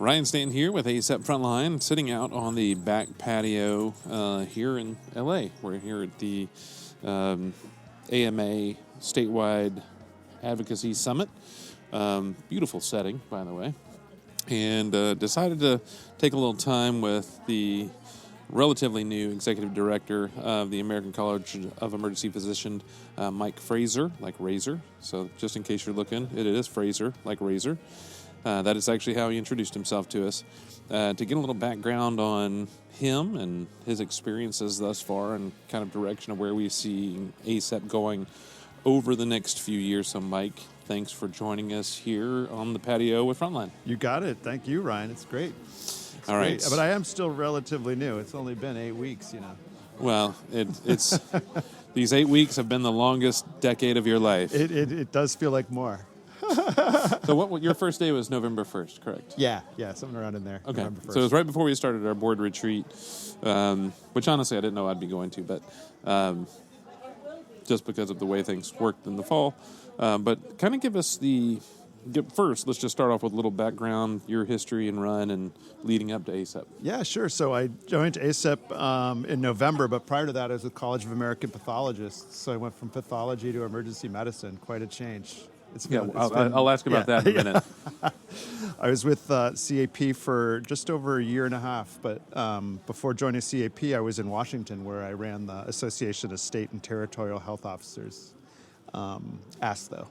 Ryan Stanton here with ACEP Frontline, sitting out on the back patio here in LA. We're here at the AMA Statewide Advocacy Summit. Beautiful setting, by the way. And decided to take a little time with the relatively new executive director of the American College of Emergency Physicians, Mike Fraser, like Razor. So just in case you're looking, it is Fraser, like Razor. That is actually how he introduced himself to us. To get a little background on him and his experiences thus far and kind of direction of where we see ACEP going over the next few years. So, Mike, thanks for joining us here on the patio with Frontline. You got it. Thank you, Ryan. It's great. All right. But I am still relatively new. It's only been 8 weeks, you know. Well, it's these 8 weeks have been the longest decade of your life. It does feel like more. So your first day was November 1st, correct? Yeah, something around in there. Okay, November 1st. So it was right before we started our board retreat, which honestly I didn't know I'd be going to, but just because of the way things worked in the fall. But kind of give us first, let's just start off with a little background, your history and run and leading up to ACEP. Yeah, sure. So I joined ACEP in November, but prior to that I was with College of American Pathologists. So I went from pathology to emergency medicine. Quite a change. I'll ask about that in a minute. I was with CAP for just over a year and a half, but before joining CAP, I was in Washington where I ran the Association of State and Territorial Health Officers, ASTHO,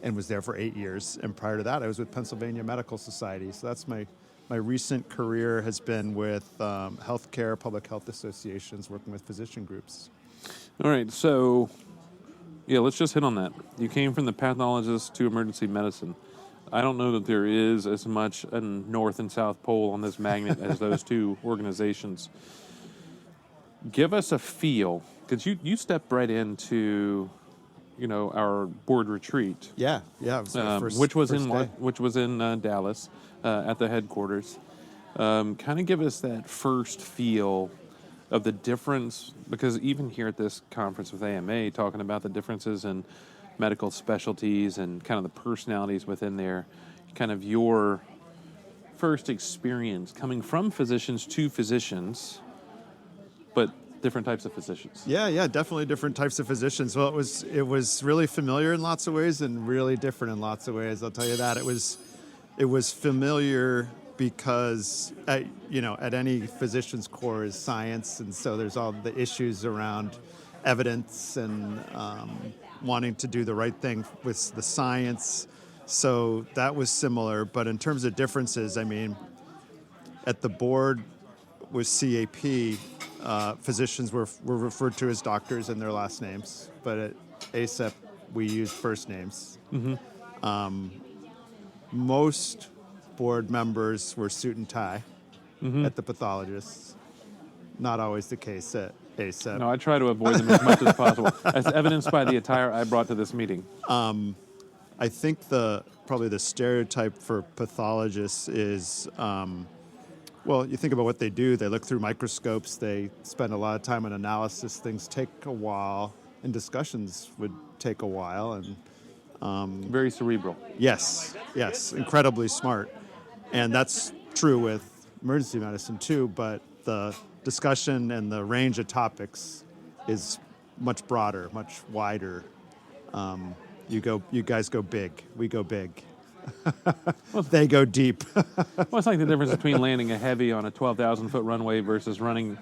and was there for 8 years. And prior to that, I was with Pennsylvania Medical Society. So that's my recent career has been with healthcare, public health associations, working with physician groups. All right, so let's just hit on that. You came from the pathologist to emergency medicine. I don't know that there is as much a North and South Pole on this magnet as those two organizations. Give us a feel, because you stepped right into, our board retreat. Yeah. It was my which was day. in Dallas at the headquarters. Kind of give us that first feel of the difference, because even here at this conference with AMA, talking about the differences in medical specialties and kind of the personalities within there, kind of your first experience coming from physicians to physicians, but different types of physicians. Yeah, definitely different types of physicians. Well, it was really familiar in lots of ways and really different in lots of ways. I'll tell you that. It was familiar because at any physician's core is science, and so there's all the issues around evidence and wanting to do the right thing with the science. So that was similar, but in terms of differences, I mean, at the board with CAP, physicians were referred to as doctors and their last names, but at ACEP we used first names. Mm-hmm. Most board members were suit and tie at the pathologists. Not always the case at ACEP. No, I try to avoid them as much as possible, as evidenced by the attire I brought to this meeting. I think probably the stereotype for pathologists is, you think about what they do. They look through microscopes. They spend a lot of time on analysis. Things take a while, and discussions would take a while. And very cerebral. Yes, incredibly smart. And that's true with emergency medicine too, but the discussion and the range of topics is much broader, much wider. You guys go big, we go big. They go deep. Well, it's like the difference between landing a heavy on a 12,000-foot runway versus landing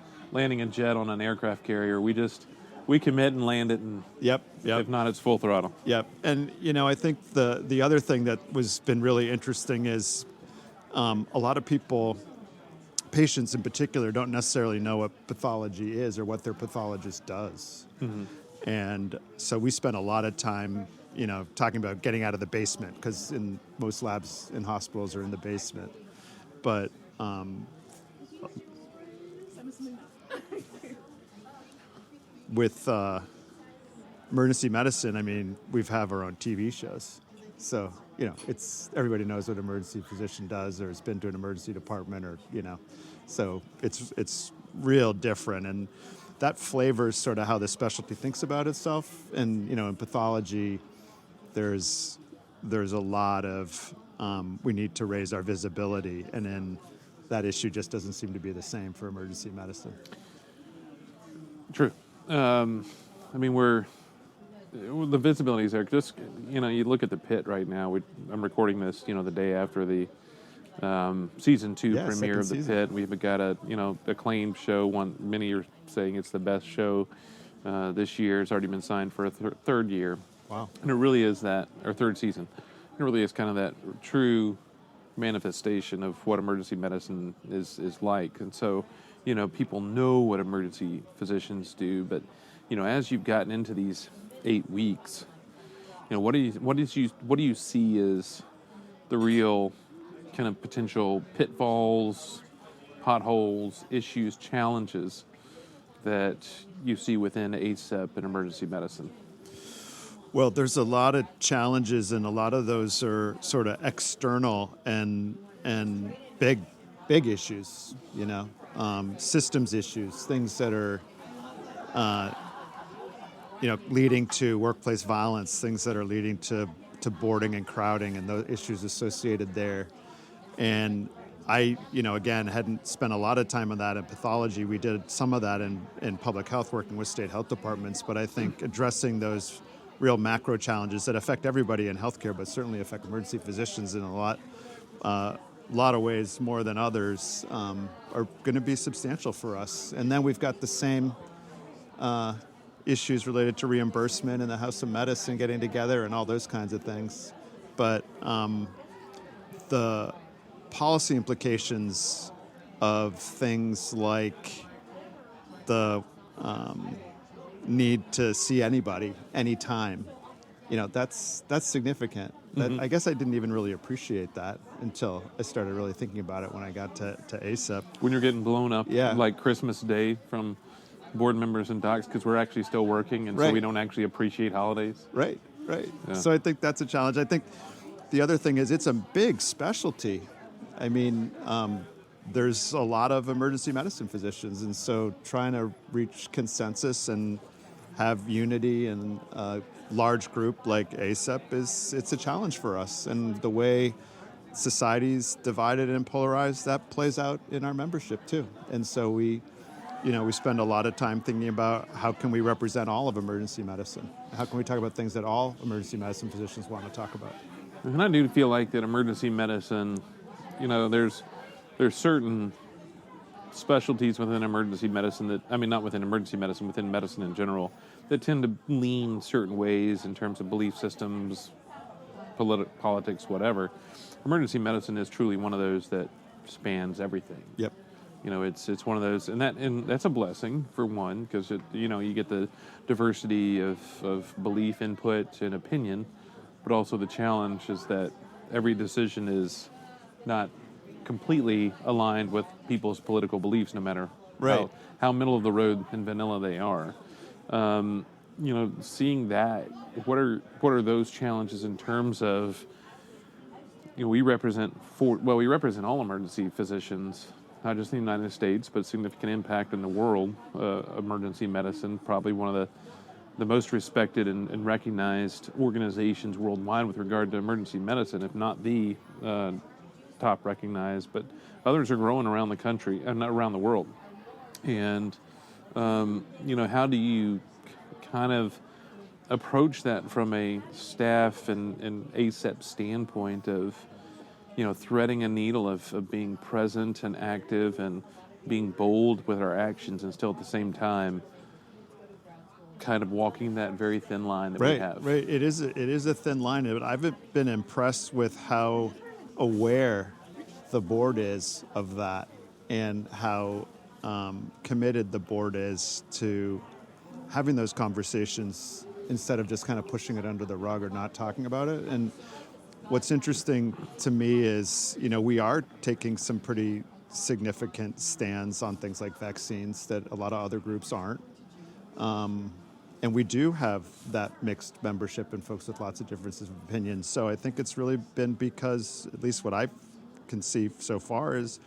a jet on an aircraft carrier. We commit and land it, and Yep. if not, it's full throttle. Yep. And I think the other thing that been really interesting is a lot of people, patients in particular, don't necessarily know what pathology is or what their pathologist does. Mm-hmm. And so we spent a lot of time, talking about getting out of the basement, because in most labs in hospitals are in the basement. But with emergency medicine, I mean, we have our own TV shows. So, it's everybody knows what an emergency physician does or has been to an emergency department or, so it's real different. And that flavors sort of how the specialty thinks about itself. And, in pathology, there's a lot of we need to raise our visibility. And then that issue just doesn't seem to be the same for emergency medicine. True. I mean, the visibility is there. Just, you look at the pit right now. I'm recording this, the day after the season 2 premiere of the pit. We've got a acclaimed show. Many are saying it's the best show this year. It's already been signed for a third year. Wow. And it really is that, or third season. It really is kind of that true manifestation of what emergency medicine is like. And so, people know what emergency physicians do, but, as you've gotten into these 8 weeks, what do you see as the real kind of potential pitfalls, potholes, issues, challenges that you see within ACEP and emergency medicine? Well, there's a lot of challenges, and a lot of those are sort of external and big issues, systems issues, things that are, leading to workplace violence, things that are leading to boarding and crowding and those issues associated there. And I, again, hadn't spent a lot of time on that in pathology. We did some of that in public health, working with state health departments, but I think addressing those real macro challenges that affect everybody in healthcare, but certainly affect emergency physicians in a lot of ways more than others, are going to be substantial for us. And then we've got the same issues related to reimbursement and the House of Medicine getting together and all those kinds of things. But the policy implications of things like the need to see anybody anytime, that's significant. Mm-hmm. I guess I didn't even really appreciate that until I started really thinking about it when I got to ACEP. When you're getting blown up like Christmas Day from board members and docs, because we're actually still working, and so we don't actually appreciate holidays. Right. Yeah. So I think that's a challenge. I think the other thing is it's a big specialty. I mean, there's a lot of emergency medicine physicians, and so trying to reach consensus and have unity in a large group like ACEP it's a challenge for us. And the way society's divided and polarized, that plays out in our membership too. And so we spend a lot of time thinking about how can we represent all of emergency medicine? How can we talk about things that all emergency medicine physicians want to talk about? And I do feel like that emergency medicine, there's certain specialties within emergency medicine not within emergency medicine, within medicine in general, that tend to lean certain ways in terms of belief systems, politics, whatever. Emergency medicine is truly one of those that spans everything. Yep. It's one of those, and that's a blessing for one, because you get the diversity of belief, input, and opinion, but also the challenge is that every decision is not completely aligned with people's political beliefs, no matter how middle of the road and vanilla they are. Seeing that, what are those challenges in terms of, we represent all emergency physicians, not just in the United States, but significant impact in the world. Emergency medicine, probably one of the most respected and recognized organizations worldwide with regard to emergency medicine, if not the top recognized, but others are growing around the country and around the world. And how do you kind of approach that from a staff and ACEP standpoint of threading a needle of being present and active and being bold with our actions, and still at the same time kind of walking that very thin line that we have. Right. It is a thin line, but I've been impressed with how aware the board is of that, and how committed the board is to having those conversations instead of just kind of pushing it under the rug or not talking about it. And what's interesting to me is, we are taking some pretty significant stands on things like vaccines that a lot of other groups aren't. And we do have that mixed membership and folks with lots of differences of opinions. So I think it's really been because, at least what I can see so far, is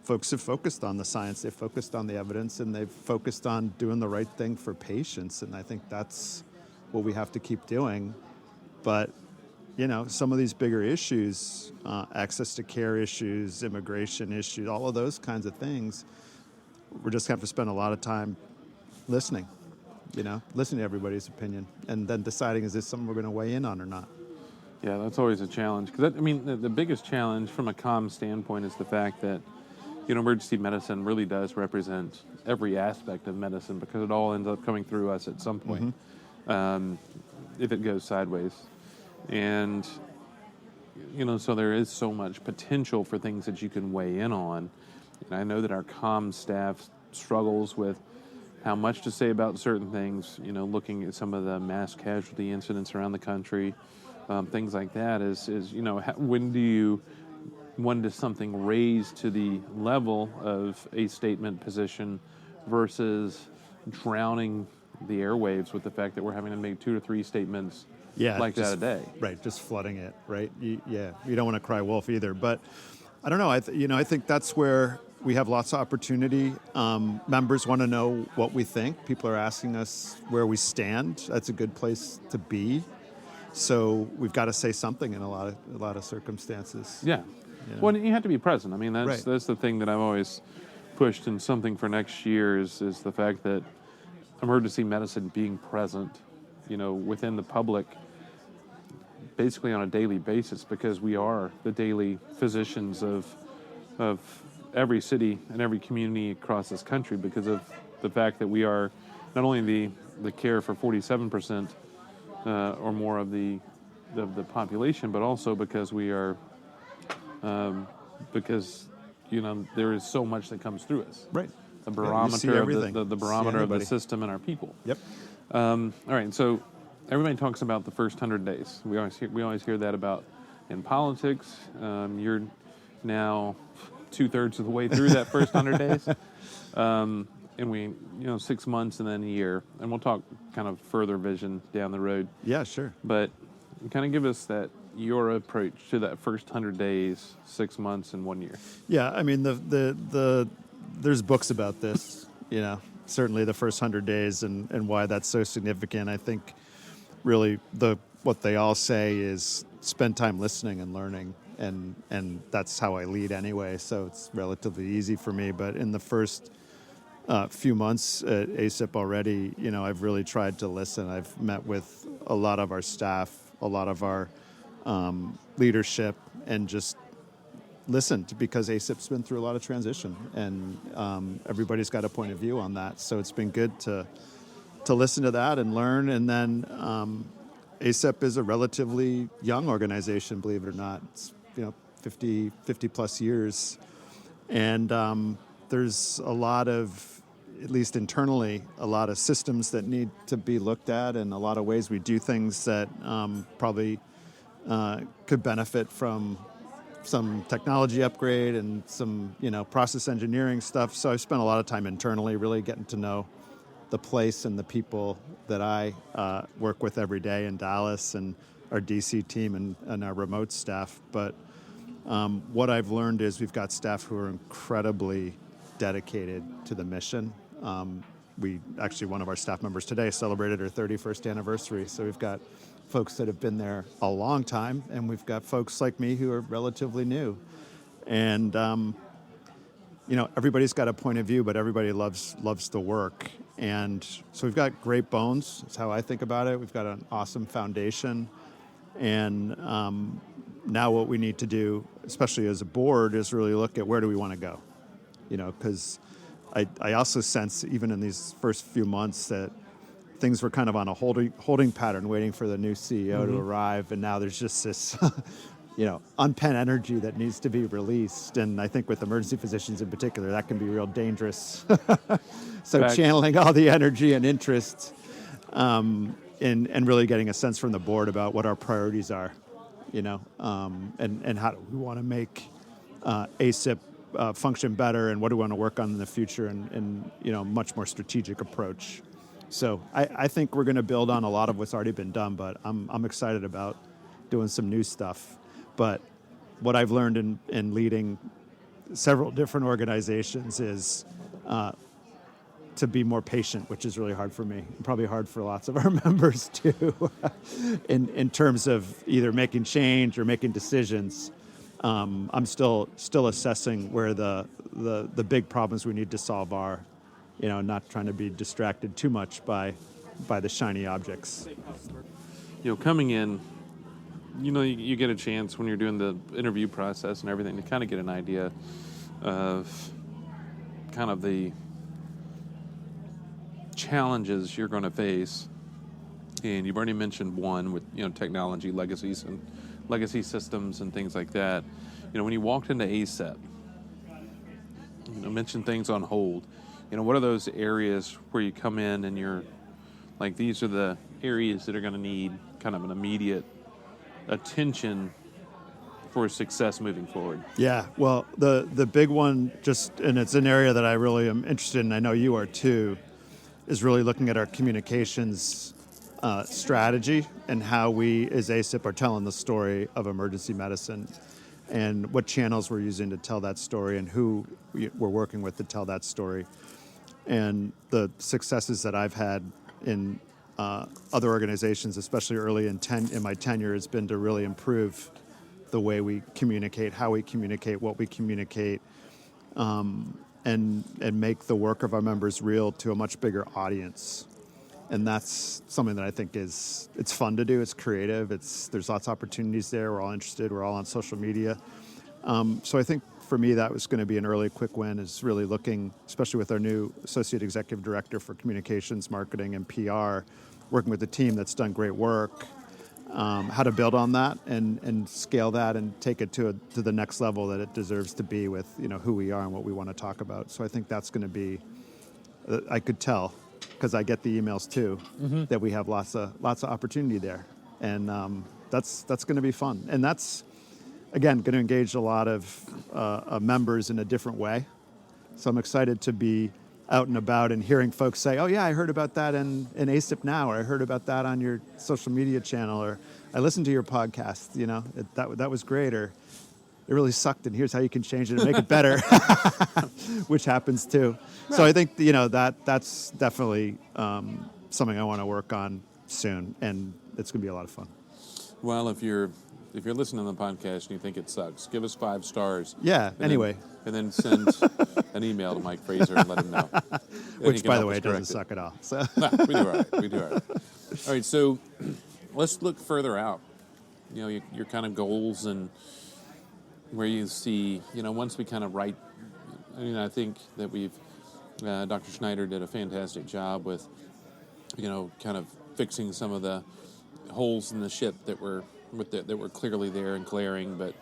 folks have focused on the science, they've focused on the evidence, and they've focused on doing the right thing for patients. And I think that's what we have to keep doing. But some of these bigger issues, access to care issues, immigration issues, all of those kinds of things, we're just going to have to spend a lot of time listening, listening to everybody's opinion, and then deciding, is this something we're going to weigh in on or not? Yeah, that's always a challenge. Because the biggest challenge from a comm standpoint is the fact that emergency medicine really does represent every aspect of medicine, because it all ends up coming through us at some point, if it goes sideways. And, so there is so much potential for things that you can weigh in on. And I know that our comm staff struggles with how much to say about certain things, looking at some of the mass casualty incidents around the country, things like that when does something raise to the level of a statement position versus drowning the airwaves with the fact that we're having to make 2 to 3 statements that a day. Right, just flooding it, right? You don't want to cry wolf either. But I don't know. I think that's where we have lots of opportunity. Members want to know what we think. People are asking us where we stand. That's a good place to be. So we've got to say something in a lot of circumstances. Yeah. Well, you have to be present. I mean, that's the thing that I've always pushed in something for next year is the fact that emergency medicine being present, within the public, basically on a daily basis, because we are the daily physicians of every city and every community across this country, because of the fact that we are not only the care for 47% or more of the population, but also because we are because there is so much that comes through us. Right. The barometer of the barometer of the system and our people. Yep. All right. So everybody talks about the first 100 days. We always hear that about in politics. You're now 2/3 of the way through that first 100 days. And we 6 months and then a year, and we'll talk kind of further vision down the road. Yeah, sure. But kind of give us your approach to that first 100 days, 6 months, and 1 year. Yeah, I mean there's books about this. Certainly the first 100 days and why that's so significant. I think really what they all say is spend time listening and learning, and that's how I lead anyway. So it's relatively easy for me. But in the first few months at ACEP already, I've really tried to listen. I've met with a lot of our staff, a lot of our leadership, and just listened, because ACEP's been through a lot of transition, and everybody's got a point of view on that. So it's been good to listen to that and learn. And then ACEP is a relatively young organization, believe it or not. It's 50 plus years, and there's a lot of, at least internally, a lot of systems that need to be looked at, and a lot of ways we do things that probably could benefit from some technology upgrade and some process engineering stuff. So I've spent a lot of time internally really getting to know the place and the people that I work with every day in Dallas, and our DC team and our remote staff. But what I've learned is we've got staff who are incredibly dedicated to the mission. One of our staff members today celebrated her 31st anniversary. So we've got folks that have been there a long time, and we've got folks like me who are relatively new. And, everybody's got a point of view, but everybody loves the work. And so we've got great bones. That's how I think about it. We've got an awesome foundation. And now what we need to do, especially as a board, is really look at where do we want to go. Because I also sense, even in these first few months, that things were kind of on a holding pattern, waiting for the new CEO to arrive, and now there's just this, unpent energy that needs to be released. And I think with emergency physicians in particular, that can be real dangerous. So channeling all the energy and interest, and really getting a sense from the board about what our priorities are, and how do we want to make ACEP function better, and what do we want to work on in the future, and much more strategic approach. So I think we're going to build on a lot of what's already been done, but I'm excited about doing some new stuff. But what I've learned in leading several different organizations is to be more patient, which is really hard for me, and probably hard for lots of our members too, in terms of either making change or making decisions. I'm still assessing where the big problems we need to solve are, not trying to be distracted too much by the shiny objects. Coming in, you get a chance when you're doing the interview process and everything to kind of get an idea of kind of the challenges you're going to face. And you've already mentioned one with, technology legacies and legacy systems and things like that. When you walked into ACEP, mentioned things on hold. What are those areas where you come in and you're like, these are the areas that are going to need kind of an immediate attention for success moving forward? Yeah, well, the big one, and it's an area that I really am interested in, I know you are too, is really looking at our communications strategy and how we as ACEP are telling the story of emergency medicine and what channels we're using to tell that story and who we're working with to tell that story. And the successes that I've had in other organizations, especially early in my tenure, has been to really improve the way we communicate, how we communicate, what we communicate, and make the work of our members real to a much bigger audience. And that's something that I think it's fun to do. It's creative. There's lots of opportunities there. We're all interested. We're all on social media. So I think for me that was going to be an early quick win, is really looking, especially with our new Associate Executive Director for Communications, Marketing, and PR, working with a team that's done great work, how to build on that and scale that and take it to the next level that it deserves to be with who we are and what we want to talk about. So I think that's going to be, I could tell, because I get the emails too, that we have lots of opportunity there, and that's going to be fun. And that's, again, going to engage a lot of members in a different way. So I'm excited to be out and about and hearing folks say, "Oh yeah, I heard about that in ACEP Now," or "I heard about that on your social media channel," or "I listened to your podcast. That was great," or "It really sucked, and here's how you can change it and make it better," which happens too. Right. So I think that's definitely something I want to work on soon, and it's going to be a lot of fun. Well, if you're listening to the podcast and you think it sucks, give us 5 stars. Yeah. Anyway. And then send an email to Mike Fraser and let him know. Which, by the way, doesn't suck at all. So. No, we do all right. We do all right. All right. So let's look further out. Your kind of goals and where you see, once we kind of write. I think that Dr. Schneider did a fantastic job with, kind of fixing some of the holes in the ship that were clearly there and glaring, but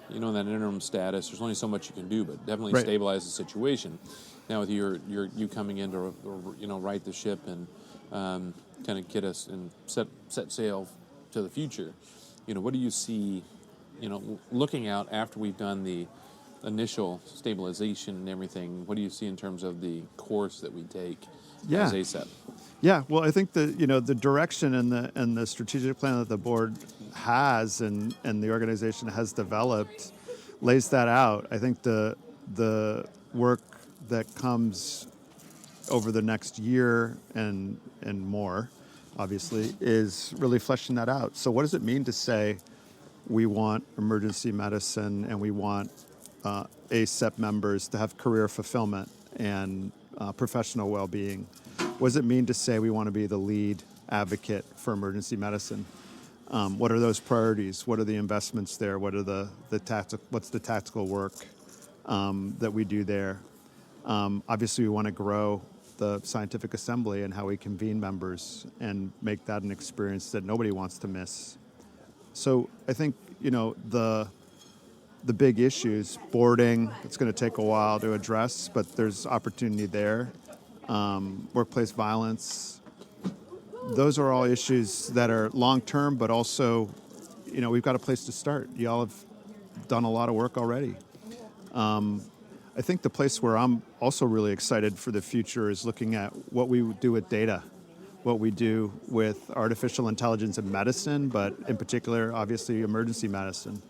in that interim status, there's only so much you can do, but definitely right. Stabilize the situation. Now with you coming in to right the ship and kind of get us and set sail to the future. What do you see? Looking out after we've done the initial stabilization and everything, what do you see in terms of the course that we take as ACEP? Yeah, well, I think the direction and the strategic plan that the board has and the organization has developed lays that out. I think the work that comes over the next year and more, obviously, is really fleshing that out. So what does it mean to say we want emergency medicine and we want ACEP members to have career fulfillment and professional well-being? What does it mean to say we want to be the lead advocate for emergency medicine? What are those priorities? What are the investments there? What are what's the tactical work that we do there? Obviously, we want to grow the scientific assembly and how we convene members and make that an experience that nobody wants to miss. So I think the big issues, boarding, it's going to take a while to address, but there's opportunity there. Workplace violence, those are all issues that are long-term, but also, we've got a place to start. Y'all have done a lot of work already. I think the place where I'm also really excited for the future is looking at what we do with data, what we do with artificial intelligence in medicine, but in particular, obviously, emergency medicine.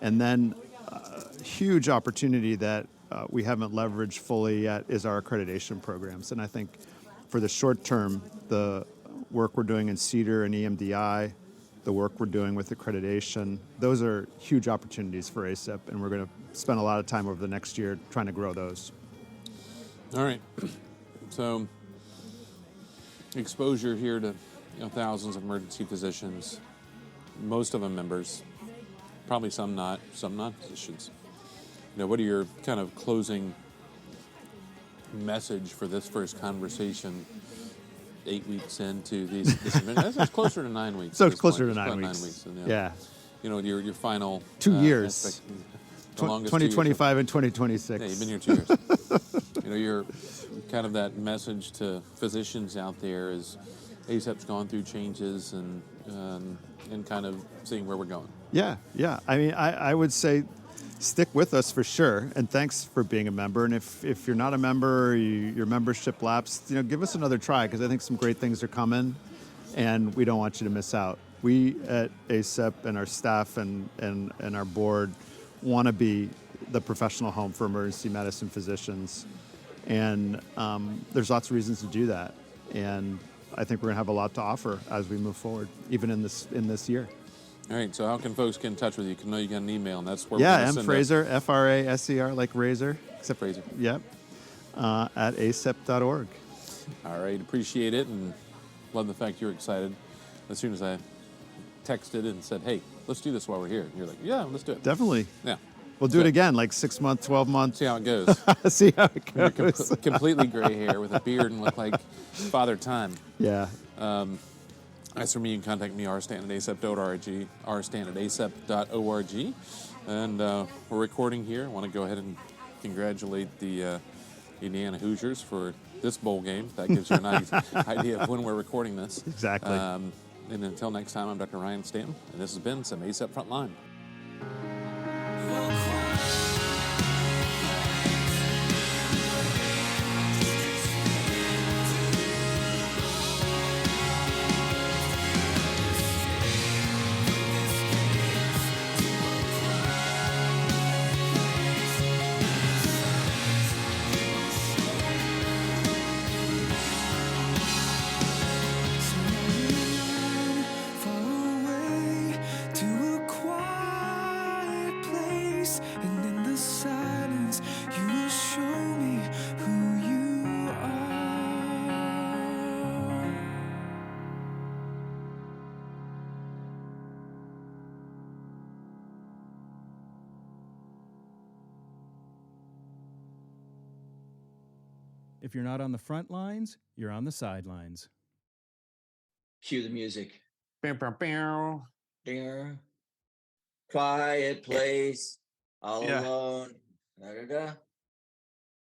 And then a huge opportunity that we haven't leveraged fully yet is our accreditation programs. And I think for the short term, the work we're doing in CEDAR and EMDI, the work we're doing with accreditation, those are huge opportunities for ACEP, and we're going to spend a lot of time over the next year trying to grow those. All right. So exposure here to thousands of emergency physicians, most of them members, probably some not physicians. What are your kind of closing message for this first conversation 8 weeks into this event? It's closer to 9 weeks. So it's closer point. to It's 9 about weeks. 9 weeks. And, Yeah. Your final 2 years. the longest 2025 and 2026. Yeah, you've been here 2 years. You're kind of that message to physicians out there is ACEP's gone through changes and kind of seeing where we're going. Yeah. I mean, I would say stick with us for sure, and thanks for being a member. And if you're not a member or your membership lapsed, give us another try, because I think some great things are coming, and we don't want you to miss out. We at ACEP and our staff and our board want to be the professional home for emergency medicine physicians, and there's lots of reasons to do that. And I think we're going to have a lot to offer as we move forward, even in this year. All right, so how can folks get in touch with you? You know you got an email, and that's where yeah, we're M. send Fraser, Fraser, like razor. Except Fraser. Yep. At acep.org. All right, appreciate it, and love the fact you're excited. As soon as I texted and said, hey, let's do this while we're here, and you're like, yeah, let's do it. Definitely. Yeah. We'll do it again, like 6 months, 12 months. See how it goes. See how it You're goes. completely gray hair with a beard and look like Father Time. Yeah. As for me, you can contact me, rstan@acep.org, rstan@acep.org. And we're recording here. I want to go ahead and congratulate the Indiana Hoosiers for this bowl game. That gives you an idea of when we're recording this. Exactly. And until next time, I'm Dr. Ryan Stanton, and this has been some ACEP Frontline. If you're not on the front lines, you're on the sidelines. Cue the music. Bow, bow, bow. There. Quiet place, all Yeah. alone. Da, da, da.